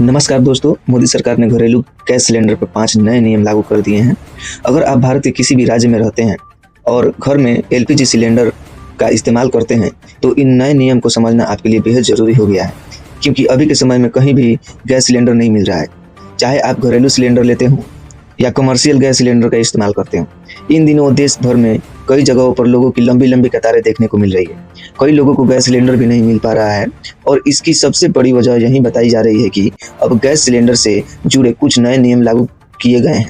नमस्कार दोस्तों, मोदी सरकार ने घरेलू गैस सिलेंडर पर 5 नए नियम लागू कर दिए हैं। अगर आप भारत के किसी भी राज्य में रहते हैं और घर में एलपीजी सिलेंडर का इस्तेमाल करते हैं तो इन नए नियम को समझना आपके लिए बेहद ज़रूरी हो गया है, क्योंकि अभी के समय में कहीं भी गैस सिलेंडर नहीं मिल रहा है। चाहे आप घरेलू सिलेंडर लेते हो या कमर्शियल गैस सिलेंडर का इस्तेमाल करते हो, इन दिनों देश भर में कई जगहों पर लोगों की लंबी लंबी कतारें देखने को मिल रही है। कई लोगों को गैस सिलेंडर भी नहीं मिल पा रहा है और इसकी सबसे बड़ी वजह यही बताई जा रही है कि अब गैस सिलेंडर से जुड़े कुछ नए नियम लागू किए गए हैं।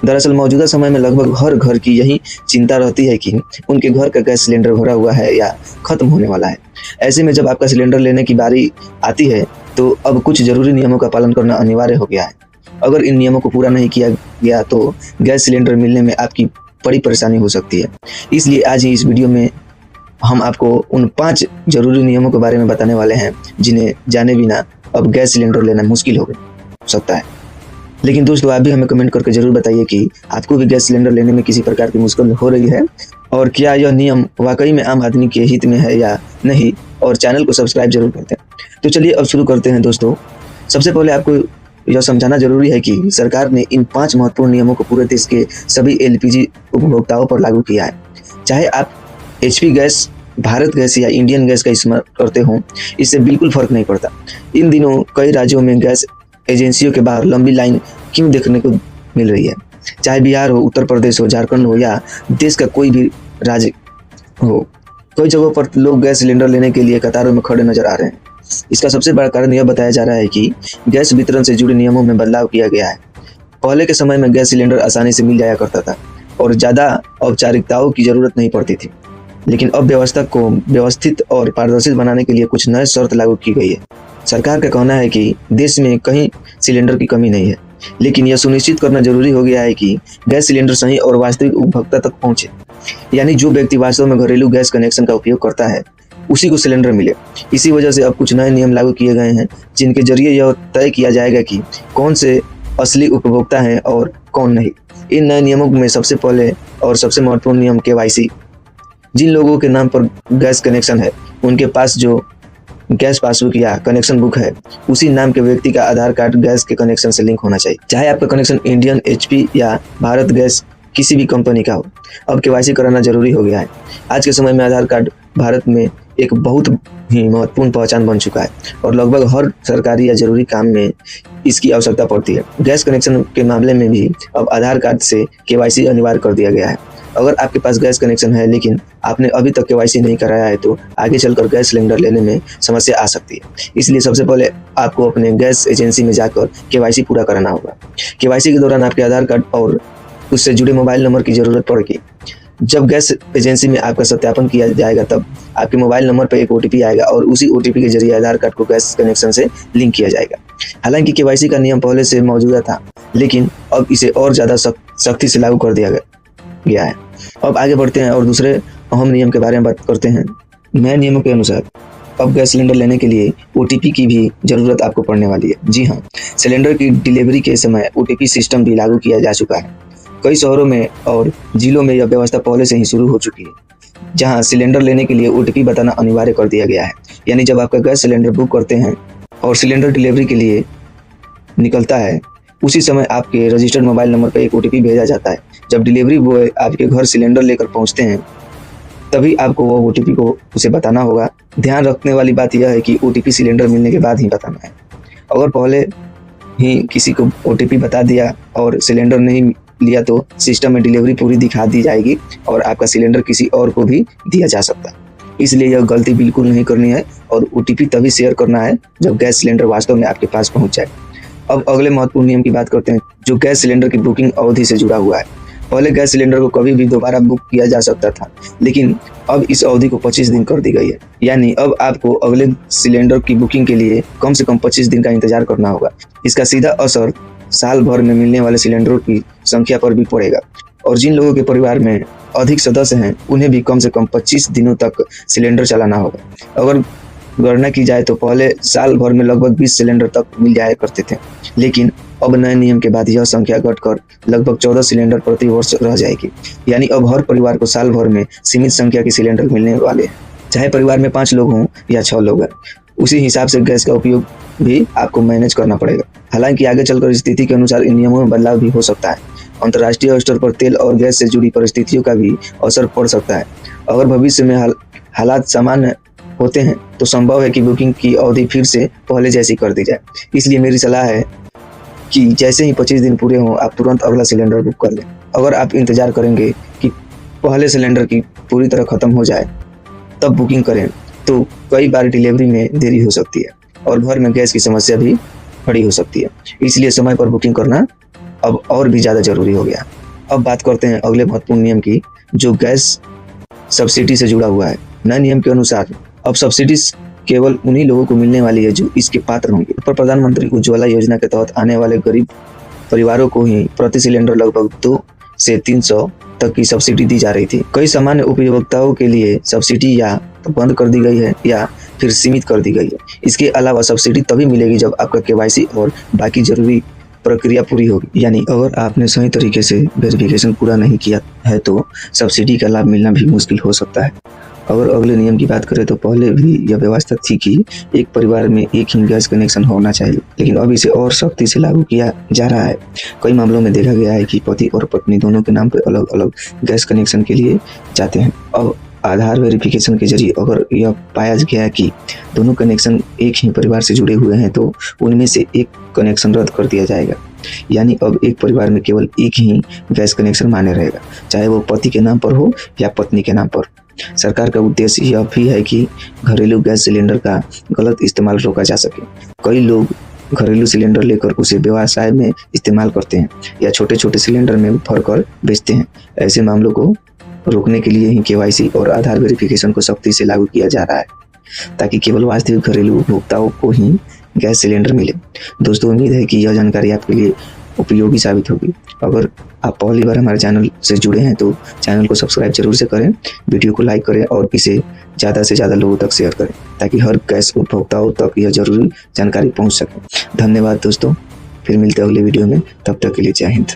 दरअसल मौजूदा समय में लगभग हर घर की यही चिंता रहती है कि उनके घर का गैस सिलेंडर भरा हुआ है या खत्म होने वाला है। ऐसे में जब आपका सिलेंडर लेने की बारी आती है तो अब कुछ जरूरी नियमों का पालन करना अनिवार्य हो गया है। अगर इन नियमों को पूरा नहीं किया गया तो गैस सिलेंडर मिलने में आपकी बड़ी परेशानी हो सकती है। इसलिए आज ही इस वीडियो में हम आपको उन 5 जरूरी नियमों के बारे में बताने वाले हैं जिन्हें जाने बिना अब गैस सिलेंडर लेना मुश्किल हो सकता है। लेकिन दोस्तों, आप भी हमें कमेंट करके जरूर बताइए कि आपको भी गैस सिलेंडर लेने में किसी प्रकार की मुश्किल हो रही है और क्या यह नियम वाकई में आम आदमी के हित में है या नहीं, और चैनल को सब्सक्राइब जरूर करते हैं। तो चलिए अब शुरू करते हैं दोस्तों। सबसे पहले आपको यह समझाना जरूरी है कि सरकार ने इन 5 महत्वपूर्ण नियमों को पूरे देश के सभी एलपीजी उपभोक्ताओं पर लागू किया है। चाहे आप एचपी गैस, भारत गैस या इंडियन गैस का इस्तेमाल करते हो, इससे बिल्कुल फर्क नहीं पड़ता। इन दिनों कई राज्यों में गैस एजेंसियों के बाहर लंबी लाइन क्यों देखने को मिल रही है। चाहे बिहार हो, उत्तर प्रदेश हो, झारखंड हो या देश का कोई भी राज्य हो, कई जगहों पर लोग गैस सिलेंडर लेने के लिए कतारों में खड़े नजर आ रहे हैं। इसका सबसे बड़ा कारण यह बताया जा रहा है कि गैस वितरण से जुड़े नियमों में बदलाव किया गया है। पहले के समय में गैस सिलेंडर आसानी से मिल जाया करता था और ज़्यादा औपचारिकताओं की जरूरत नहीं पड़ती थी, लेकिन अब व्यवस्था को व्यवस्थित और पारदर्शी बनाने के लिए कुछ नए शर्त लागू की गई है। सरकार का कहना है कि देश में कहीं सिलेंडर की कमी नहीं है, लेकिन यह सुनिश्चित करना जरूरी हो गया है कि गैस सिलेंडर सही और वास्तविक उपभोक्ता तक पहुंचे, यानी जो व्यक्ति वास्तव में घरेलू गैस कनेक्शन का उपयोग करता है उसी को सिलेंडर मिले। इसी वजह से अब कुछ नए नियम लागू किए गए हैं जिनके जरिए यह तय किया जाएगा कि कौन से असली उपभोक्ता हैं और कौन नहीं। इन नए नियमों में सबसे पहले और सबसे महत्वपूर्ण नियम केवाईसी। जिन लोगों के नाम पर गैस कनेक्शन है उनके पास जो गैस पासबुक या कनेक्शन बुक है, उसी नाम के व्यक्ति का आधार कार्ड गैस के कनेक्शन से लिंक होना चाहिए। चाहे आपका कनेक्शन इंडियन, एचपी या भारत गैस किसी भी कंपनी का हो, अब केवाईसी कराना जरूरी हो गया है। आज के समय में आधार कार्ड भारत में एक बहुत ही महत्वपूर्ण पहचान बन चुका है और लगभग हर सरकारी या जरूरी काम में इसकी आवश्यकता पड़ती है। गैस कनेक्शन के मामले में भी अब आधार कार्ड से केवाईसी अनिवार्य कर दिया गया है। अगर आपके पास गैस कनेक्शन है लेकिन आपने अभी तक केवाईसी नहीं कराया है तो आगे चलकर गैस सिलेंडर लेने में समस्या आ सकती है। इसलिए सबसे पहले आपको अपने गैस एजेंसी में जाकर केवाईसी पूरा कराना होगा। केवाईसी के दौरान आपके आधार कार्ड और उससे जुड़े मोबाइल नंबर की जरूरत पड़ेगी। जब गैस एजेंसी में आपका सत्यापन किया जाएगा तब आपके मोबाइल नंबर पर एक ओटीपी आएगा और उसी ओटीपी के जरिए आधार कार्ड को गैस कनेक्शन से लिंक किया जाएगा। हालांकि केवाईसी का नियम पहले से मौजूदा था, लेकिन अब इसे और ज़्यादा सख्ती से लागू कर दिया गया है। अब आगे बढ़ते हैं और दूसरे अहम नियम के बारे में बात करते हैं। नए नियमों के अनुसार अब गैस सिलेंडर लेने के लिए ओटीपी की भी जरूरत आपको पड़ने वाली है। जी हाँ, सिलेंडर की डिलीवरी के समय ओटीपी सिस्टम भी लागू किया जा चुका है। कई शहरों में और जिलों में यह व्यवस्था पहले से ही शुरू हो चुकी है, जहां सिलेंडर लेने के लिए ओटीपी बताना अनिवार्य कर दिया गया है। यानी जब आपका गैस सिलेंडर बुक करते हैं और सिलेंडर डिलीवरी के लिए निकलता है, उसी समय आपके रजिस्टर्ड मोबाइल नंबर पर एक ओटीपी भेजा जाता है। जब डिलीवरी बॉय आपके घर सिलेंडर लेकर पहुंचते हैं तभी आपको वो ओटीपी को उसे बताना होगा। ध्यान रखने वाली बात यह है कि ओटीपी सिलेंडर मिलने के बाद ही बताना है। अगर पहले ही किसी को ओटीपी बता दिया और सिलेंडर नहीं लिया तो सिस्टम में डिलीवरी पूरी दिखा दी जाएगी और आपका सिलेंडर किसी और को भी दिया जा सकता है। इसलिए यह गलती बिल्कुल नहीं करनी है और ओटीपी तभी शेयर करना है जब गैस सिलेंडर वास्तव में आपके पास पहुंच जाए। अब अगले महत्वपूर्ण नियम की बात करते हैं जो गैस सिलेंडर की बुकिंग अवधि से जुड़ा हुआ है। पहले गैस सिलेंडर को कभी भी दोबारा बुक किया जा सकता था, लेकिन अब इस अवधि को 25 दिन कर दी गई है। यानी अब आपको अगले सिलेंडर की बुकिंग के लिए कम से कम 25 दिन का इंतजार करना होगा। इसका सीधा असर साल भर में मिलने वाले सिलेंडरों की संख्या पर भी पड़ेगा और जिन लोगों के परिवार में अधिक सदस्य हैं उन्हें भी कम से कम 25 दिनों तक सिलेंडर चलाना होगा। अगर गणना की जाए तो पहले साल भर में लगभग 20 सिलेंडर तक मिल जाया करते थे, लेकिन अब नए नियम के बाद यह संख्या घटकर लगभग 14 सिलेंडर प्रति वर्ष रह जाएगी। यानी अब हर परिवार को साल भर में सीमित संख्या के सिलेंडर मिलने वाले हैं। चाहे परिवार में 5 लोग हों या 6 लोग हैं, उसी हिसाब से गैस का उपयोग भी आपको मैनेज करना पड़ेगा। हालांकि आगे चलकर स्थिति के अनुसार इन नियमों में बदलाव भी हो सकता है। अंतर्राष्ट्रीय स्तर पर तेल और गैस से जुड़ी परिस्थितियों का भी असर पड़ सकता है। अगर भविष्य में हालात सामान्य होते हैं तो संभव है कि बुकिंग की अवधि फिर से पहले जैसी कर दी जाए। इसलिए मेरी सलाह है कि जैसे ही 25 दिन पूरे हों आप तुरंत अगला सिलेंडर बुक कर लें। अगर आप इंतजार करेंगे कि पहले सिलेंडर की पूरी तरह खत्म हो जाए तब बुकिंग करें तो कई बार डिलीवरी में देरी हो सकती है और घर में गैस की समस्या भी खड़ी हो सकती है। इसलिए समय पर बुकिंग करना अब और भी ज़्यादा जरूरी हो गया। अब बात करते हैं अगले महत्वपूर्ण नियम की, जो गैस सब्सिडी से जुड़ा हुआ है। नए नियम के अनुसार अब सब्सिडी केवल उन्हीं लोगों को मिलने वाली है जो इसके पात्र होंगे। पर प्रधानमंत्री उज्ज्वला योजना के तहत आने वाले गरीब परिवारों को ही प्रति सिलेंडर लगभग 200 से 300 तक की सब्सिडी दी जा रही थी। कई सामान्य उपभोक्ताओं के लिए सब्सिडी या तो बंद कर दी गई है या फिर सीमित कर दी गई है। इसके अलावा सब्सिडी तभी मिलेगी जब आपका केवाईसी और बाकी जरूरी प्रक्रिया पूरी होगी। यानी अगर आपने सही तरीके से वेरिफिकेशन पूरा नहीं किया है तो सब्सिडी का लाभ मिलना भी मुश्किल हो सकता है। अगर अगले नियम की बात करें तो पहले भी यह व्यवस्था थी कि एक परिवार में एक ही गैस कनेक्शन होना चाहिए, लेकिन अब इसे और सख्ती से लागू किया जा रहा है। कई मामलों में देखा गया है कि पति और पत्नी दोनों के नाम पर अलग अलग गैस कनेक्शन के लिए जाते हैं। अब आधार वेरिफिकेशन के जरिए अगर यह पाया गया कि दोनों कनेक्शन एक ही परिवार से जुड़े हुए हैं तो उनमें से एक कनेक्शन रद्द कर दिया जाएगा। यानी अब एक परिवार में केवल एक ही गैस कनेक्शन मान्य रहेगा, चाहे वो पति के नाम पर हो या पत्नी के नाम पर। सरकार का उद्देश्य यह भी है कि घरेलू गैस सिलेंडर का गलत इस्तेमाल रोका जा सके। कई लोग घरेलू सिलेंडर लेकर उसे व्यवसाय में इस्तेमाल करते हैं या छोटे छोटे सिलेंडर में भरकर बेचते हैं। ऐसे मामलों को रोकने के लिए ही केवाईसी और आधार वेरिफिकेशन को सख्ती से लागू किया जा रहा है, ताकि केवल वास्तविक घरेलू उपभोक्ताओं को ही गैस सिलेंडर मिले। दोस्तों, उम्मीद है कि यह जानकारी आपके लिए उपयोगी साबित होगी। अगर आप पहली बार हमारे चैनल से जुड़े हैं तो चैनल को सब्सक्राइब जरूर से करें, वीडियो को लाइक करें और इसे ज़्यादा से ज़्यादा लोगों तक शेयर करें, ताकि हर गैस उपभोक्ताओं तक यह जरूरी जानकारी पहुंच सके। धन्यवाद दोस्तों, फिर मिलते हैं अगले वीडियो में। तब तक के लिए जय हिंद।